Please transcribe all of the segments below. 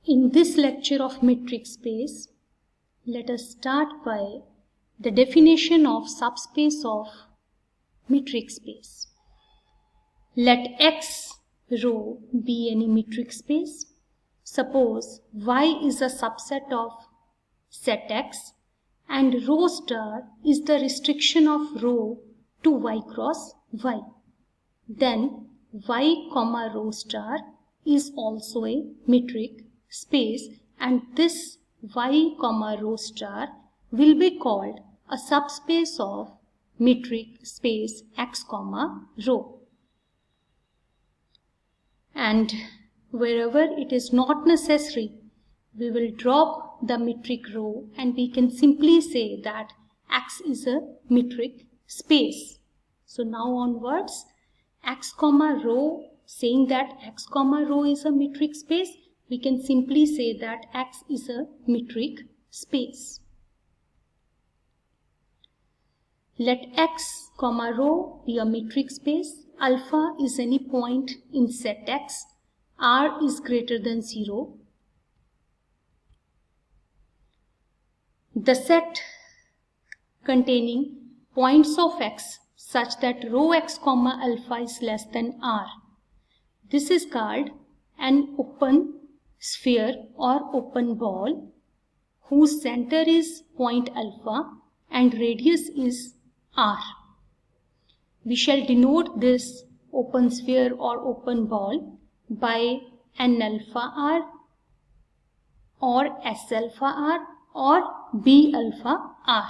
In this lecture of metric space, let us start by the definition of subspace of metric space. Let X row be any metric space. Suppose Y is a subset of set X and row star is the restriction of row to Y cross Y. Then Y comma row star is also a metric space, and this Y comma row star will be called a subspace of metric space X comma row. And wherever it is not necessary, we will drop the metric row and we can simply say that X is a metric space. So now onwards, X comma row, saying that X comma row is a metric space, we can simply say that X is a metric space. Let X comma row be a metric space. Alpha is any point in set X. R is greater than 0. The set containing points of X such that row X comma alpha is less than R. This is called an open sphere or open ball whose center is point alpha and radius is R. We shall denote this open sphere or open ball by N alpha R or S alpha R or B alpha R.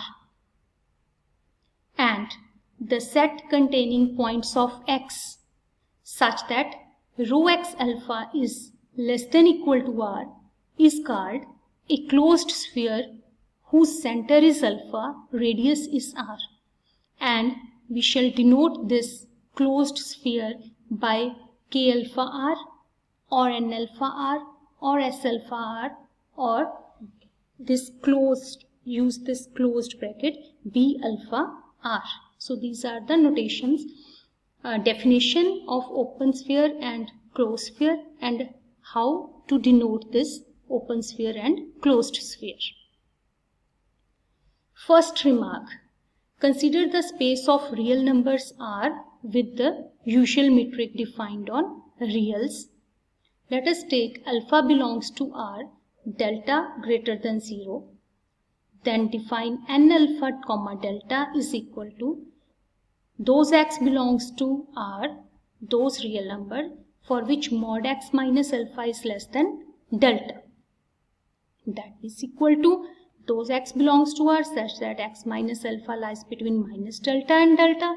And the set containing points of X such that row X alpha is less than equal to R is called a closed sphere whose center is alpha, radius is R. And we shall denote this closed sphere by K alpha R or N alpha R or S alpha R, or this closed, use this closed bracket B alpha R. So these are the notations, definition of open sphere and closed sphere, and how to denote this open sphere and closed sphere. First remark. Consider the space of real numbers R with the usual metric defined on reals. Let us take alpha belongs to R, delta greater than 0. Then define N alpha comma delta is equal to those X belongs to R, those real number for which mod X minus alpha is less than delta. That is equal to those X belongs to R such that X minus alpha lies between minus delta and delta.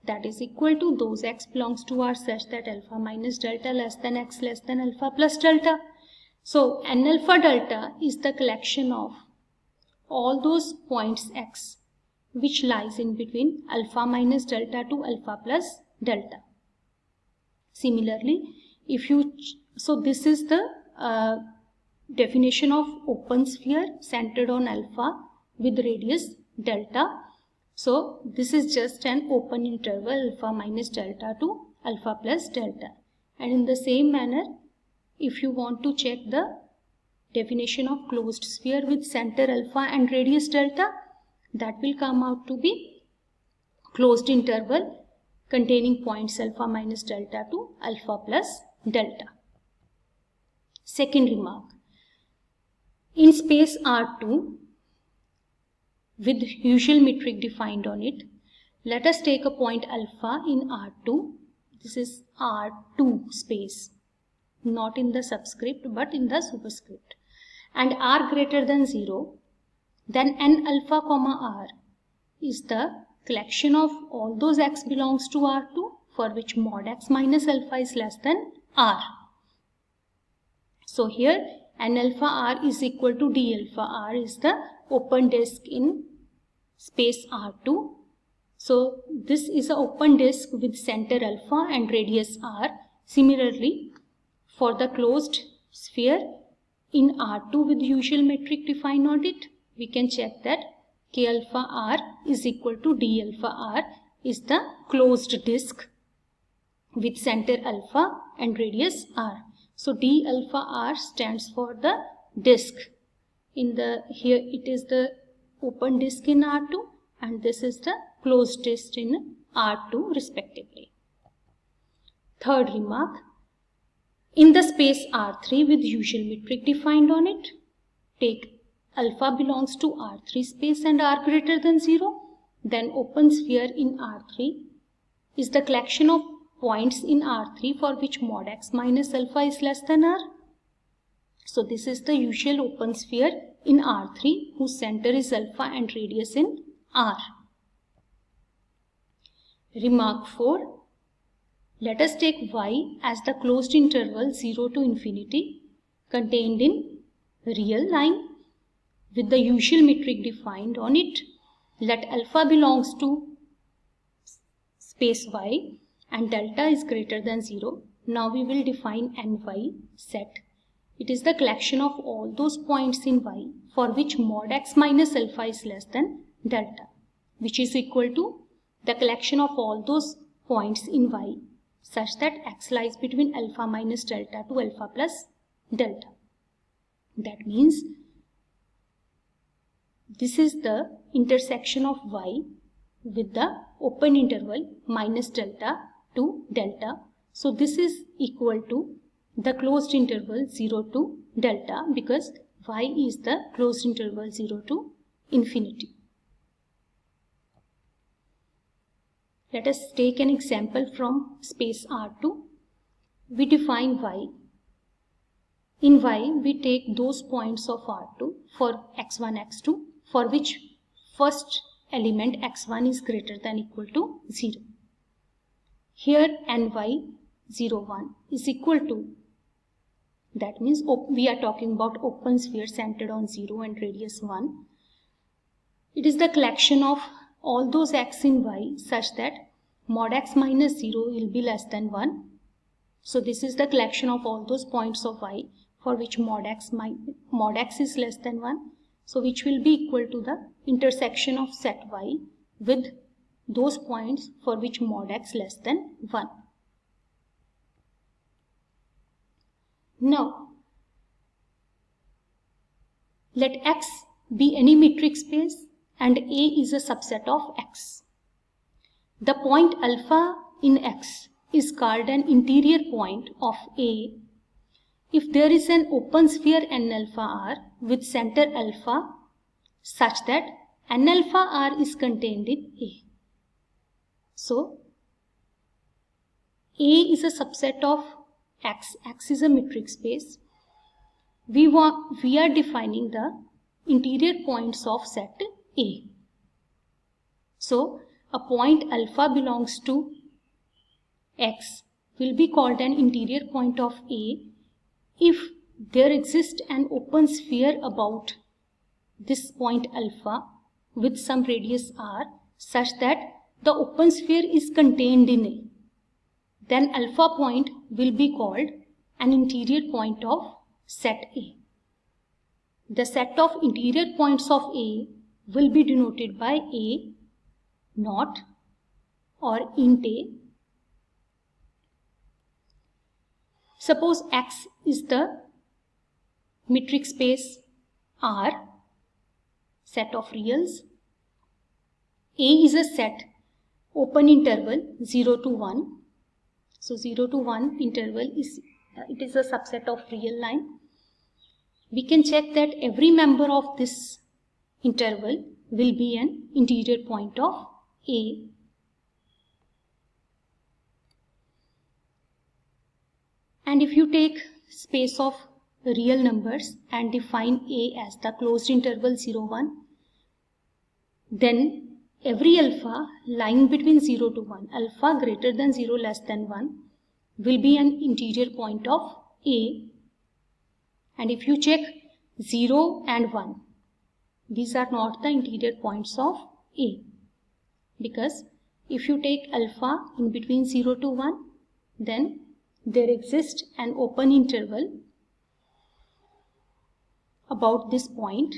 That is equal to those X belongs to R such that alpha minus delta less than X less than alpha plus delta. So N alpha delta is the collection of all those points X which lies in between alpha minus delta to alpha plus delta. Similarly, so this is the definition of open sphere centered on alpha with radius delta. So this is just an open interval alpha minus delta to alpha plus delta. And in the same manner, if you want to check the definition of closed sphere with center alpha and radius delta, that will come out to be closed interval containing points alpha minus delta to alpha plus delta. Second remark. In space R2, with usual metric defined on it, let us take a point alpha in R2. This is R2 space, not in the subscript but in the superscript. And R greater than 0, then N alpha comma R is the collection of all those X belongs to R2 for which mod X minus alpha is less than R. So here N alpha R is equal to D alpha R is the open disk in space R2. So this is an open disk with center alpha and radius R. Similarly, for the closed sphere in R2 with usual metric defined on it, we can check that K alpha R is equal to D alpha R is the closed disk with center alpha and radius R. So d alpha r stands for the disk. Here it is the open disk in R2 and this is the closed disk in R2 respectively. Third remark, in the space R3 with usual metric defined on it, take alpha belongs to R3 space and r greater than 0, then open sphere in R3 is the collection of points in R3 for which mod x minus alpha is less than r. So this is the usual open sphere in R3 whose center is alpha and radius in r. Remark 4. Let us take y as the closed interval 0 to infinity contained in real line with the usual metric defined on it. Let alpha belongs to space y and delta is greater than 0. Now we will define ny set. It is the collection of all those points in y for which mod x minus alpha is less than delta, which is equal to the collection of all those points in y such that x lies between alpha minus delta to alpha plus delta. That means this is the intersection of y with the open interval minus delta to delta. So this is equal to the closed interval 0 to delta because y is the closed interval 0 to infinity. Let us take an example from space R2. We define y. In y, we take those points of R2 for x1, x2 for which first element x1 is greater than equal to 0. Here ny 0, 1 is equal to, that means we are talking about open sphere centered on 0 and radius 1. It is the collection of all those x in y such that mod x minus 0 will be less than 1. So this is the collection of all those points of y for which mod x is less than 1. So which will be equal to the intersection of set y with those points for which mod x less than 1. Now, let x be any metric space and A is a subset of x. The point alpha in x is called an interior point of A if there is an open sphere n alpha r with center alpha such that n alpha r is contained in A. So, A is a subset of x. X is a metric space. We are defining the interior points of set A. So, a point alpha belongs to x will be called an interior point of A if there exists an open sphere about this point alpha with some radius r such that the open sphere is contained in A. Then alpha point will be called an interior point of set A. The set of interior points of A will be denoted by A naught or int A. Suppose X is the metric space R, set of reals. A is a set, open interval 0 to 1. So 0 to 1 interval is a subset of real line. We can check that every member of this interval will be an interior point of A. And if you take space of real numbers and define A as the closed interval 0, 1, then every alpha lying between 0 to 1, alpha greater than 0 less than 1, will be an interior point of A. And if you check 0 and 1, these are not the interior points of A. Because if you take alpha in between 0 to 1, then there exists an open interval about this point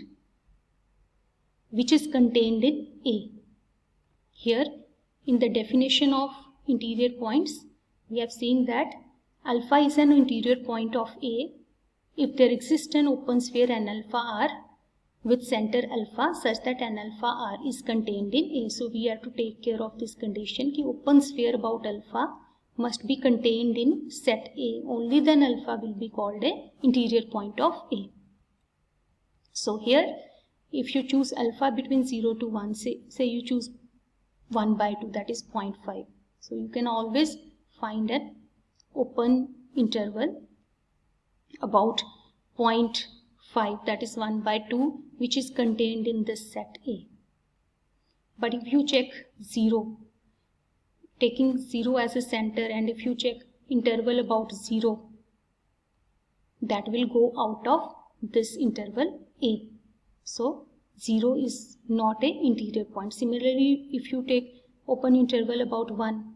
which is contained in A. Here in the definition of interior points, we have seen that alpha is an interior point of A if there exists an open sphere N alpha R with center alpha such that N alpha R is contained in A. So we have to take care of this condition कि open sphere about alpha must be contained in set A. Only then alpha will be called a interior point of A. So here if you choose alpha between 0 to 1, say you choose 1 by 2, that is 0.5. So you can always find an open interval about 0.5, that is 1 by 2, which is contained in this set A. But if you check 0, taking 0 as a center, and if you check interval about 0, that will go out of this interval A. So 0 is not an interior point. Similarly, if you take open interval about 1,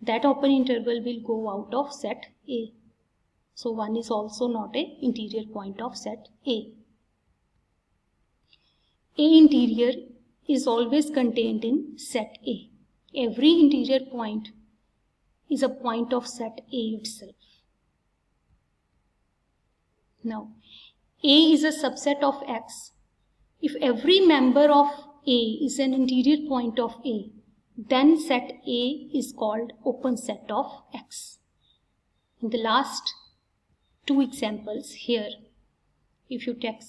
that open interval will go out of set A. So 1 is also not an interior point of set A. A interior is always contained in set A. Every interior point is a point of set A itself. Now, A is a subset of X. If every member of A is an interior point of A, then set A is called open set of X. In the last two examples here, if you take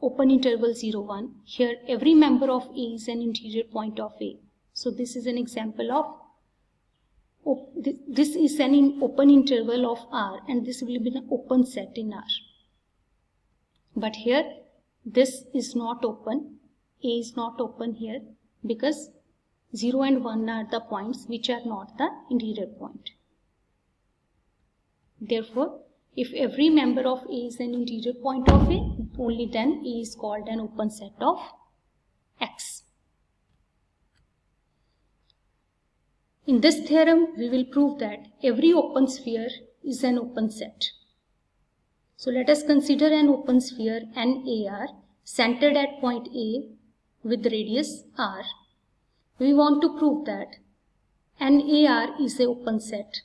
open interval 0, 1, here every member of A is an interior point of A. So this is an example of, this is an open interval of R, and this will be an open set in R. But here this is not open, A is not open here, because 0 and 1 are the points which are not the interior point. Therefore, if every member of A is an interior point of A, only then A is called an open set of X. In this theorem, we will prove that every open sphere is an open set. So let us consider an open sphere NAR centered at point A with radius R. We want to prove that NAR is an open set.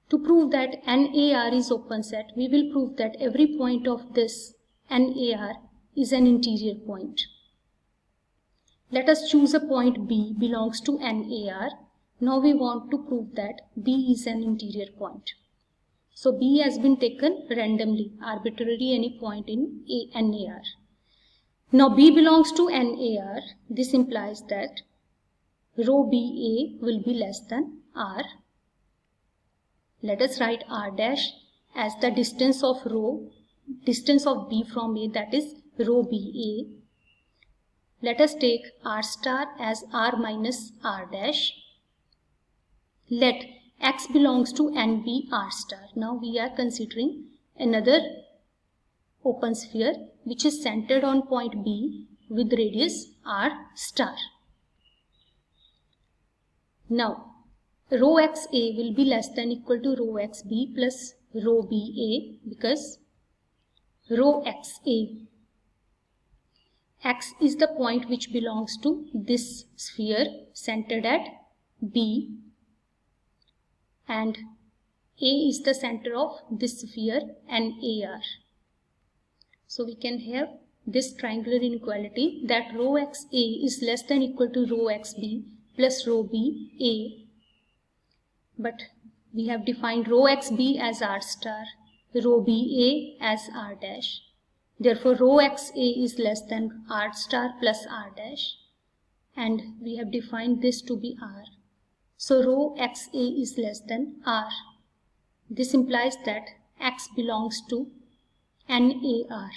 To prove that NAR is open set, we will prove that every point of this NAR is an interior point. Let us choose a point B belongs to NAR. Now we want to prove that B is an interior point. So B has been taken randomly, arbitrarily any point in NAR. Now B belongs to NAR. This implies that rho BA will be less than R. Let us write R dash as the distance of B from A, that is rho BA. Let us take R star as R minus R dash. Let X belongs to NB R star. Now we are considering another open sphere which is centered on point B with radius R star. Now rho XA will be less than equal to rho XB plus rho BA, because rho XA, X is the point which belongs to this sphere centered at B, and A is the center of this sphere NAR. So we can have this triangular inequality that rho XA is less than equal to rho XB plus rho BA. But we have defined rho XB as R star, rho BA as R dash. Therefore, rho XA is less than R star plus R dash, and we have defined this to be R. So rho XA is less than R. This implies that X belongs to NAR.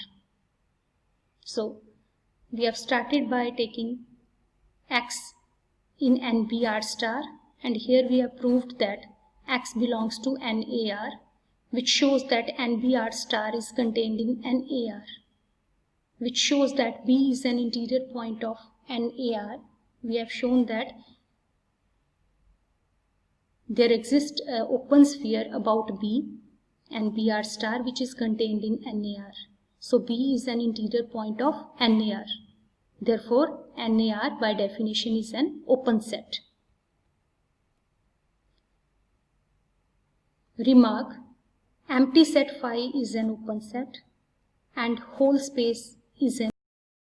So we have started by taking X in NBR star, and here we have proved that X belongs to NAR, which shows that NBR star is contained in NAR, which shows that B is an interior point of NAR. We have shown that there exists an open sphere about B and BR star which is contained in NAR. So B is an interior point of NAR. Therefore, NAR by definition is an open set. Remark: empty set phi is an open set and whole space is an